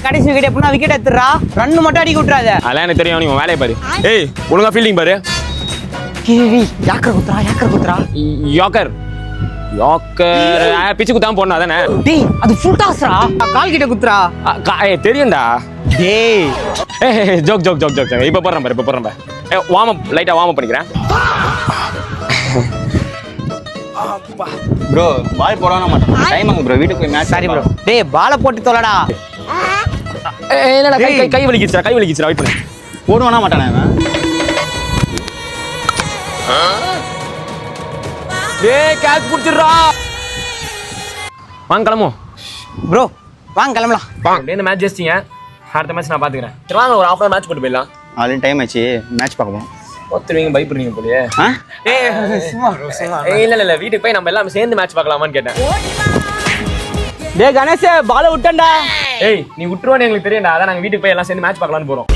கடைசி விக்கெட் எப்படின்னா wicket எடுத்துறா, run மட்டும் அடிக்க விட்டுறாத. அதெல்லாம் எனக்கு தெரியும், நீ உன் வேலையை பாரு. ஏய் ஒழுங்கா ஃபீல்டிங் பாரு. யாக்கர் குத்துறா. யாக்கர் பிச்சு குத்தாம போடணும் அதானே. டேய் அது ஃபுல் டாஸ்ரா, கால் கிட்ட குத்துறா. தெரியும்டா. டேய் ஜோக் இப்ப போடுறேன் பாரு. வார்ம் அப் லைட்டா வார்ம் அப் பண்ணிக்கிறேன். ப்ரோ பால் போடவே மாட்டேன். டைம் ஆகும் ப்ரோ, வீட்டுக்கு போய் மேட்ச். Sorry bro. டேய் பாலை போட்டு தொலைடா. இல்லடா கை வலிக்குச்சுடா வெயிட் பண்ணு. போடுவானா மாட்டானே அவன். டேய் கேட்ச் புடிச்சிடுறா. வாங்க கிளம்புவோம். ப்ரோ வாங்க கிளம்பலாம். அப்படியே இந்த மேட்ச் ஜெயிச்சிங்க, அடுத்த மேட்ச் நான் பாத்துக்கிறேன். சரி வாங்க ஒரு 1/2 மேட்ச் போட்டு போயிடலாம். ஆல்ரெடி டைம் ஆச்சு, மேட்ச் பார்க்க போகணும். ஒத்துருவீங்க பயப்படுறீங்க போலயே. இல்ல வீட்டுக்கு போய் நம்ம எல்லாம் சேர்ந்து மேட்ச் பார்க்கலாமான்னு கேட்டேன். டேய் கணேஷ் பாலை விட்டேன்டா. ஏய் நீ விட்டுருவான்னு எங்களுக்கு தெரியும்டா, அதான் நாங்க வீட்டுக்கு போய் எல்லாம் சேர்ந்து மேட்ச் பார்க்கலாம்னு போறோம்.